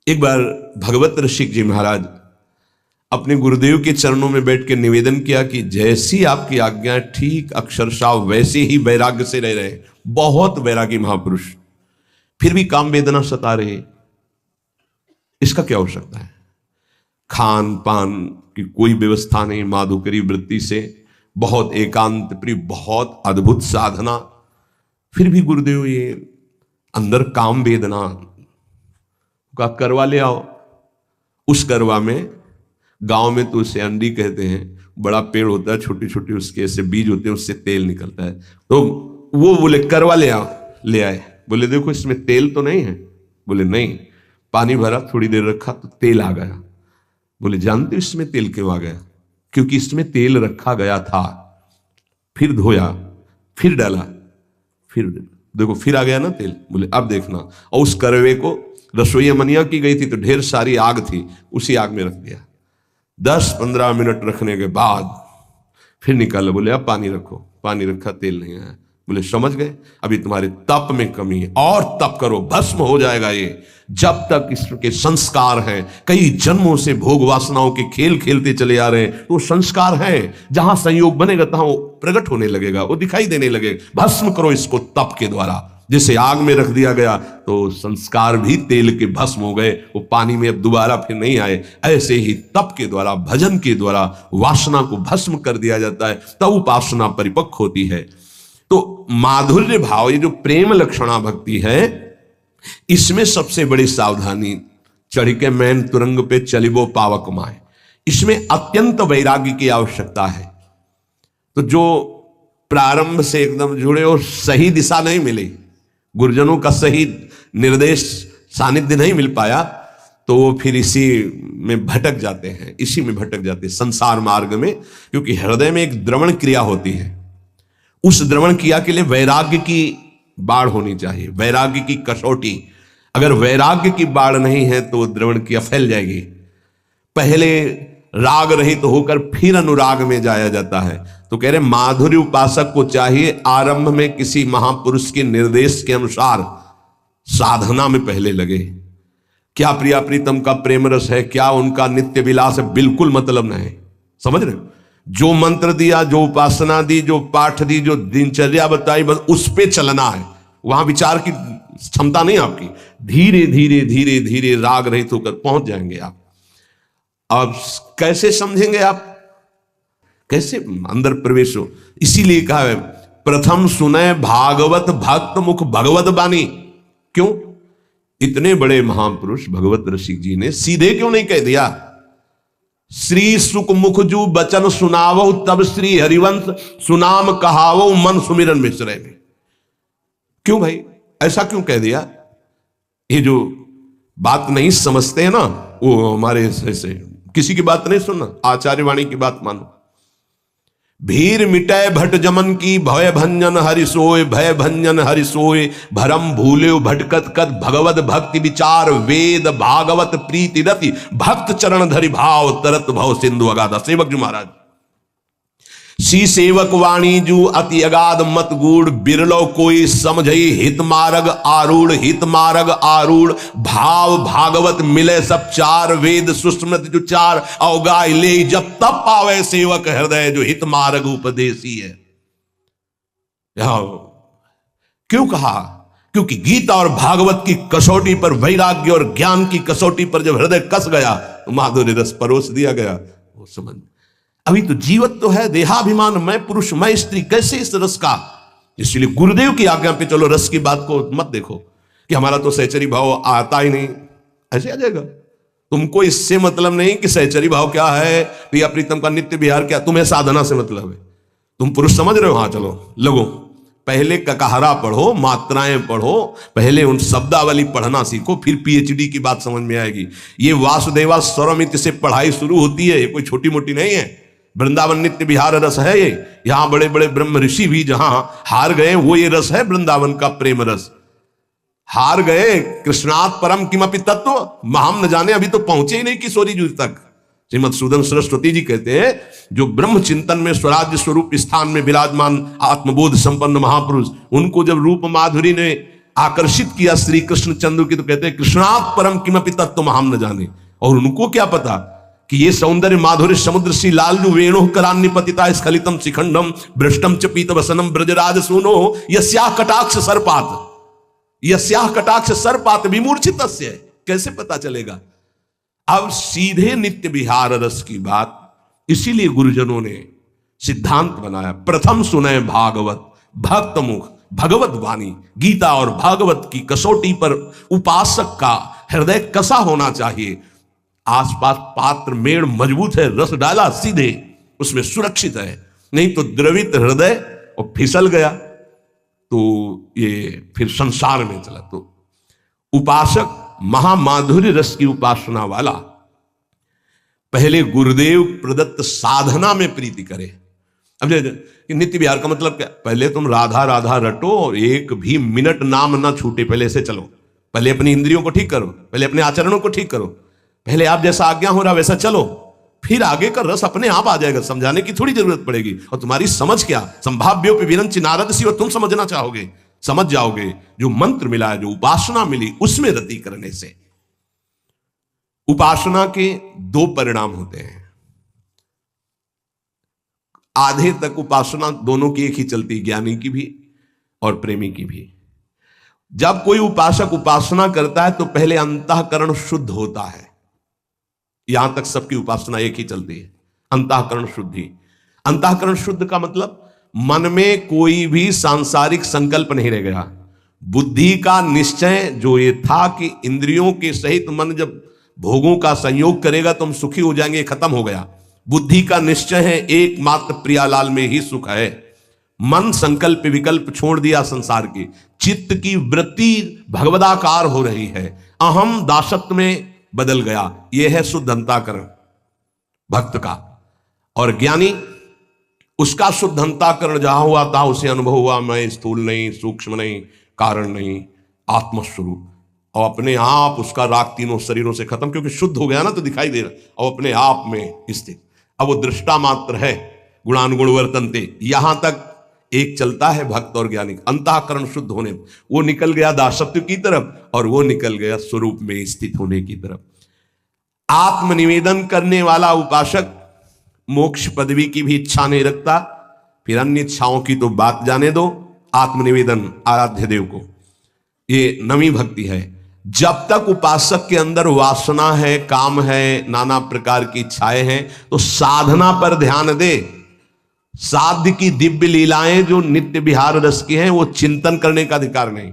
एक बार भगवत ऋषिक जी महाराज अपने गुरुदेव के चरणों में बैठ के निवेदन किया कि जैसी आपकी आज्ञा है ठीक अक्षरशः वैसे ही वैराग्य से रह रहे। बहुत वैरागी महापुरुष, फिर भी काम वेदना सता रहे, इसका क्या हो सकता है? खान पान की कोई व्यवस्था नहीं, माधुकरी वृत्ति से बहुत एकांत प्रिय, बहुत अद्भुत साधना, फिर भी गुरुदेव ये अंदर काम वेदना का करवा ले आओ। उस करवा में गांव में तो उसे अंडी कहते हैं, बड़ा पेड़ होता है, छोटी छोटी उसके ऐसे बीज होते हैं, उससे तेल निकलता है। तो वो बोले करवा ले आओ, ले आए। बोले देखो इसमें तेल तो नहीं है। बोले नहीं। पानी भरा, थोड़ी देर रखा तो तेल आ गया। बोले जानते हो इसमें तेल क्यों आ गया? क्योंकि इसमें तेल रखा गया था, फिर धोया, फिर डाला, फिर देखो फिर आ गया ना तेल। बोले अब देखना। और उस करवे को रसोई मनिया की गई थी तो ढेर सारी आग थी, उसी आग में रख दिया। 10-15 मिनट रखने के बाद फिर निकाला। बोले अब पानी रखो। पानी रखा, तेल नहीं आया। बोले समझ गए, अभी तुम्हारे तप में कमी है, और तप करो, भस्म हो जाएगा ये। जब तक इसके संस्कार हैं, कई जन्मों से भोग वासनाओं के खेल खेलते चले आ रहे हैं, तो संस्कार हैं, जहां संयोग बनेगा तहां वो प्रकट होने लगेगा, वो दिखाई देने लगेगा। भस्म करो इसको तप के द्वारा। जैसे आग में रख दिया गया तो संस्कार भी तेल के भस्म हो गए, वो पानी में अब दोबारा फिर नहीं आए। ऐसे ही तप के द्वारा, भजन के द्वारा वासना को भस्म कर दिया जाता है, तब उपासना परिपक्व होती है। तो माधुर्य भाव, ये जो प्रेम लक्षणा भक्ति है, इसमें सबसे बड़ी सावधानी, चढ़ के मैन तुरंग पे चलिबो पावक माए, इसमें अत्यंत वैराग्य की आवश्यकता है। तो जो प्रारंभ से एकदम जुड़े और सही दिशा नहीं मिली, गुरुजनों का सही निर्देश सानिध्य नहीं मिल पाया, तो वो फिर इसी में भटक जाते हैं, इसी में भटक जाते हैं संसार मार्ग में। क्योंकि हृदय में एक द्रवण क्रिया होती है, उस द्रवण क्रिया के लिए वैराग्य की बाढ़ होनी चाहिए, वैराग्य की कसौटी। अगर वैराग्य की बाढ़ नहीं है तो द्रवण क्रिया फैल जाएगी। पहले राग रहित होकर फिर अनुराग में जाया जाता है। तो कह रहे माधुर्य उपासक को चाहिए आरंभ में किसी महापुरुष के निर्देश के अनुसार साधना में पहले लगे। क्या प्रिया प्रीतम का प्रेम रस है, क्या उनका नित्य विलास है, बिल्कुल मतलब नहीं। समझ रहे? जो मंत्र दिया, जो उपासना दी, जो पाठ दी, जो दिनचर्या बताई, बस उस पे चलना है। वहां विचार की क्षमता नहीं आपकी। धीरे धीरे धीरे धीरे राग रहित होकर पहुंच जाएंगे आप। अब कैसे समझेंगे आप, कैसे अंदर प्रवेश हो? इसीलिए कहा है प्रथम सुने भागवत भक्त मुख भगवत बानी। क्यों? इतने बड़े महापुरुष भगवत ऋषिक जी ने सीधे क्यों नहीं कह दिया श्री सुख मुख जू बचन सुनावो तब श्री हरिवंश सुनाम कहावो मन सुमिरन मिश्रे में? क्यों भाई ऐसा क्यों कह दिया? ये जो बात नहीं समझते हैं ना, वो हमारे ऐसे किसी की बात नहीं सुनना, आचार्य वाणी की बात मानो। भीर मिटय भट जमन की भय भंजन हरि सोय, भय भंजन हरि सोय भरम भूले भटकत कद भगवत भक्ति विचार वेद भागवत प्रीति रति भक्त चरण धरि भाव तरत भव सिंधु अगाधा। सेवक जी महाराज, सी सेवक वाणी जू अति अगाध मत गूढ़, बिरलो कोई समझई हित मार्ग आरूढ़, हित मार्ग आरूढ़ भाव भागवत मिले सब चार, वेद सुस्मृत जो चार अवगाय ले, जब तब पावे सेवक हृदय जो हित मार्ग उपदेशी है। क्यों कहा? क्योंकि गीता और भागवत की कसौटी पर, वैराग्य और ज्ञान की कसौटी पर जब हृदय कस गया तो माधुर्य रस परोस दिया गया। वो समझ, अभी तो जीवत तो है, देहाभिमान, मैं पुरुष मैं स्त्री, कैसे इस रस का? इसलिए गुरुदेव की आज्ञा पे चलो, रस की बात को मत देखो कि हमारा तो सहचरी भाव आता ही नहीं, ऐसे आ जाएगा। तुमको इससे मतलब नहीं कि सहचरी भाव क्या है, प्रिया प्रीतम का नित्य विहार क्या, तुम्हें साधना से मतलब है। तुम पुरुष समझ रहे हो? हाँ चलो लगो, पहले ककहरा पढ़ो, मात्राएं पढ़ो, पहले उन शब्दावली पढ़ना सीखो, फिर पीएचडी की बात समझ में आएगी। ये वासुदेवा स्वरमित से पढ़ाई शुरू होती है, ये कोई छोटी मोटी नहीं है। वृंदावन नित्य विहार रस है ये। यहां बड़े बड़े ब्रह्म ऋषि भी जहां हार गए, वो ये रस है वृंदावन का प्रेम रस। हार गए कृष्णात् परम किमपि तत्व, हम न जाने, अभी तो पहुंचे ही नहीं किशोरी जी तक। श्रीमद सूदन सरस्वती जी कहते हैं जो ब्रह्म चिंतन में स्वराज्य स्वरूप स्थान में विराजमान आत्मबोध संपन्न महापुरुष, उनको जब रूप माधुरी ने आकर्षित किया श्री कृष्ण चंद्र की, तो कहते हैं कृष्णात् परम किमपि तत्त्वम् हम न जाने। और उनको क्या पता कि ये सौंदर्य माधुर्य समुद्र सी लालू वेणु करान्य पतिता स्खलितम शिखंडम भ्रष्टम च पीत वसनम ब्रजराज सुनो यस्याः कटाक्ष सर्पात, यस्याः कटाक्ष सर्पात विमूर्छित। कैसे पता चलेगा? अब सीधे नित्य विहार रस की बात, इसीलिए गुरुजनों ने सिद्धांत बनाया, प्रथम सुने भागवत भक्त मुख भगवत वाणी। गीता और भागवत की कसौटी पर उपासक का हृदय कसा होना चाहिए? आसपास पात्र मेड़ मजबूत है, रस डाला सीधे उसमें सुरक्षित है, नहीं तो द्रवित हृदय और फिसल गया तो ये फिर संसार में चला। तो उपासक महामाधुर्य रस की उपासना वाला पहले गुरुदेव प्रदत्त साधना में प्रीति करे। अब नित्य विहार का मतलब क्या? पहले तुम राधा राधा रटो और एक भी मिनट नाम ना छूटे, पहले से चलो। पहले अपनी इंद्रियों को ठीक करो, पहले अपने आचरणों को ठीक करो, पहले आप जैसा आज्ञा हो रहा वैसा चलो, फिर आगे का रस अपने आप आ जाएगा। समझाने की थोड़ी जरूरत पड़ेगी। और तुम्हारी समझ क्या, संभाव्योपि विरंचि नारद सी, और तुम समझना चाहोगे, समझ जाओगे। जो मंत्र मिला है, जो उपासना मिली, उसमें रति करने से उपासना के दो परिणाम होते हैं। आधे तक उपासना दोनों की एक ही चलती, ज्ञानी की भी और प्रेमी की भी। जब कोई उपासक उपासना करता है तो पहले अंतःकरण शुद्ध होता है। यहां तक सबकी उपासना एक ही चलती है, अंतःकरण शुद्धि। अंतःकरण शुद्ध का मतलब मन में कोई भी सांसारिक संकल्प नहीं रह गया। बुद्धि का निश्चय जो ये था कि इंद्रियों के सहित मन जब भोगों का संयोग करेगा तो हम सुखी हो जाएंगे, खत्म हो गया। बुद्धि का निश्चय है एकमात्र प्रियालाल में ही सुख है। मन संकल्प विकल्प छोड़ दिया संसार के, चित्त की वृत्ति भगवदाकार हो रही है, अहम दासत्व में बदल गया। यह है शुद्ध अंतःकरण भक्त का। और ज्ञानी, उसका शुद्ध अंतःकरण जहां हुआ था उसे अनुभव हुआ, मैं स्थूल नहीं, सूक्ष्म नहीं, कारण नहीं, आत्मस्वरूप। और अपने आप उसका राग तीनों शरीरों से खत्म, क्योंकि शुद्ध हो गया ना, तो दिखाई दे रहा, और अपने आप में स्थित। अब वो दृष्टा मात्र है, गुणानुगुण वर्तनते। यहां तक एक चलता है भक्त और ज्ञानी। अंतःकरण शुद्ध होने वो निकल गया दासत्व की तरफ और वो निकल गया स्वरूप में स्थित होने की तरफ। आत्मनिवेदन करने वाला उपासक मोक्ष पदवी की भी इच्छा नहीं रखता, फिर अन्य इच्छाओं की तो बात जाने दो। आत्मनिवेदन आराध्य देव को, ये नवी भक्ति है। जब तक उपासक के अंदर वासना है, काम है, नाना प्रकार की इच्छाएं हैं, तो साधना पर ध्यान दे। साध्य की दिव्य लीलाएं जो नित्य विहार रस की हैं, वो चिंतन करने का अधिकार नहीं।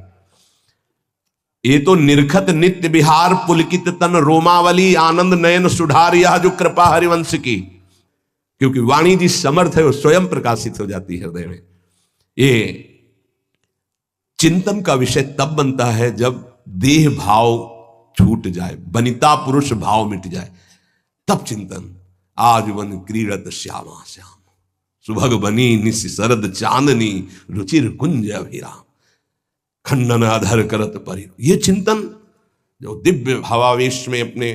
ये तो निर्खत नित्य विहार पुलकित तन रोमावली आनंद नयन सुधार, यह जो कृपा हरिवंश की, क्योंकि वाणी जिस समर्थ है वो स्वयं प्रकाशित हो जाती है हृदय में। ये चिंतन का विषय तब बनता है जब देह भाव छूट जाए, बनिता पुरुष भाव मिट जाए, तब चिंतन। आज वन क्रीड़त श्यामा श्याम, सुभग बनी निस शरद चांदनी, रुचिर कुंज अभिराम, खंडन अधर करत परि। ये चिंतन जो दिव्य भावावेश में अपने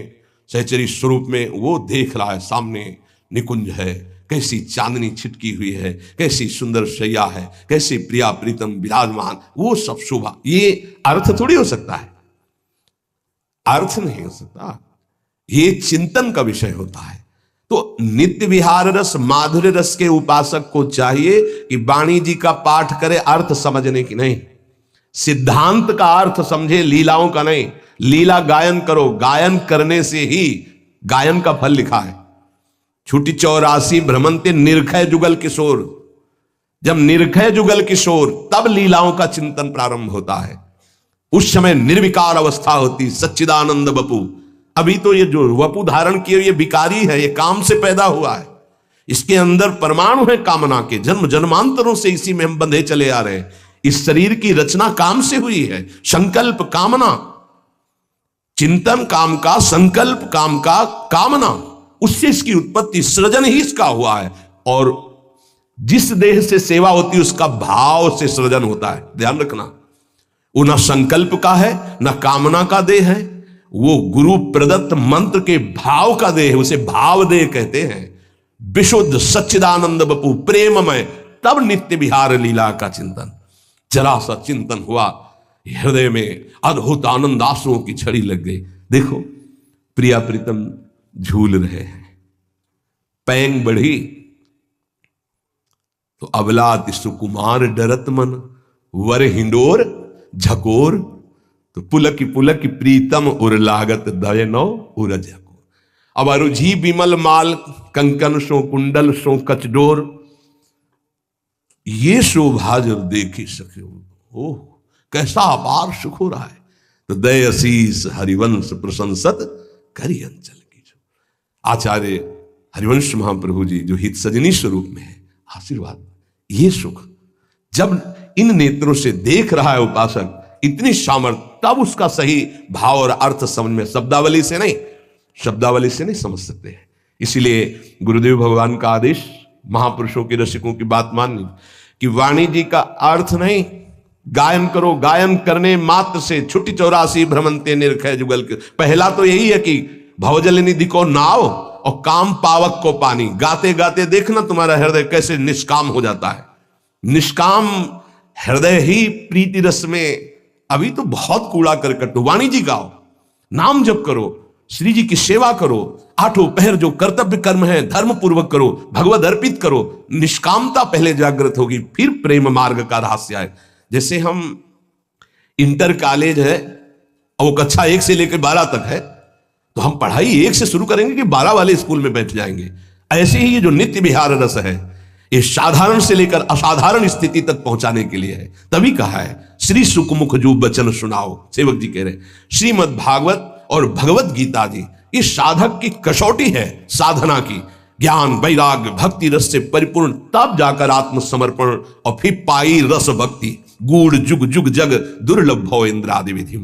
सहचरी स्वरूप में वो देख रहा है, सामने निकुंज है, कैसी चांदनी छिटकी हुई है, कैसी सुंदर शैया है, कैसी प्रिया प्रीतम विराजमान, वो सब शोभा। ये अर्थ थोड़ी हो सकता है, अर्थ नहीं हो सकता, ये चिंतन का विषय होता है। तो नित्य विहार रस माधुर्य रस के उपासक को चाहिए कि वाणी जी का पाठ करे अर्थ समझने की नहीं, सिद्धांत का अर्थ समझे, लीलाओं का नहीं। लीला गायन करो, गायन करने से ही गायन का फल लिखा है। छुटी 84 भ्रमंते निर्खय जुगल किशोर, जब निर्खय जुगल किशोर तब लीलाओं का चिंतन प्रारंभ होता है। उस समय निर्विकार अवस्था होती, सच्चिदानंद वपु। अभी तो ये जो वपु धारण किए ये विकारी है, ये काम से पैदा हुआ है, इसके अंदर परमाणु है कामना के, जन्म जन्मांतरों से इसी में हम बंधे चले आ रहे हैं। इस शरीर की रचना काम से हुई है, संकल्प कामना, चिंतन काम का, संकल्प काम का, कामना, उससे इसकी उत्पत्ति, सृजन ही इसका हुआ है। और जिस देह से सेवा होती है उसका भाव से सृजन होता है, ध्यान रखना। वो न संकल्प का है न कामना का देह है, वो गुरु प्रदत्त मंत्र के भाव का देह है, उसे भाव देह कहते हैं। विशुद्ध सच्चिदानंद बपू प्रेममय, तब नित्य विहार लीला का चिंतन। जरा सा चिंतन हुआ हृदय में अद्भुत आनंद आंसुओं की छड़ी लग गई। देखो प्रिया प्रीतम झूल रहे हैं, पैंग बढ़ी तो अबलात सुकुमार डरत मन, वर हिंडोर झकोर तो पुलक पुलक प्रीतम उर लागत दयनो उरज को। अब अरुझी बिमल माल कंकन सो कुंडल सो कचडोर, ये शोभा जब देखी सके, ओह कैसा अपार सुख हो रहा है। तो दय असीस हरिवंश प्रशंसत करी अंचल की। जो आचार्य हरिवंश महाप्रभु जी जो हित सजनी स्वरूप में है, आशीर्वाद ये सुख जब इन नेत्रों से देख रहा है उपासक, इतनी सामर्थ्य, तब उसका सही भाव और अर्थ समझ में, शब्दावली से नहीं समझ सकते हैं। इसीलिए गुरुदेव भगवान का आदेश, महापुरुषों के रसिकों की बात माननी कि वाणी जी का अर्थ नहीं, गायन करो, गायन करने मात्र से छुट्टी 84 भ्रमंते निरखय जुगल के। पहला तो यही है कि भवजल निधि को नाव और काम पावक को पानी। गाते गाते देखना तुम्हारा हृदय कैसे निष्काम हो जाता है। निष्काम हृदय ही प्रीति रस में, अभी तो बहुत कूड़ा करकट। वाणी जी गाओ, नाम जप करो, श्री जी की सेवा करो, आठों पहर जो कर्तव्य कर्म है धर्म पूर्वक करो, भगवद अर्पित करो। निष्कामता पहले जागृत होगी, फिर प्रेम मार्ग का रहस्य आए। जैसे हम इंटर कॉलेज है और वो कक्षा 1 से लेकर 12 तक है, तो हम पढ़ाई 1 से शुरू करेंगे कि 12 वाले स्कूल में बैठ जाएंगे। ऐसे ही ये जो नित्य विहार रस है, ये साधारण से लेकर असाधारण स्थिति तक पहुंचाने के लिए है। तभी कहा है श्री सुखमुख जो वचन सुनाओ। सेवक जी कह रहे श्रीमद् भागवत और भगवत गीता जी इस साधक की कसौटी है साधना की। ज्ञान वैराग्य भक्ति रस से परिपूर्ण, तब जाकर आत्मसमर्पण और फिर पाई रस भक्ति। गूढ़ जुग जुग जग दुर्लभ भव इंद्रादि विधि।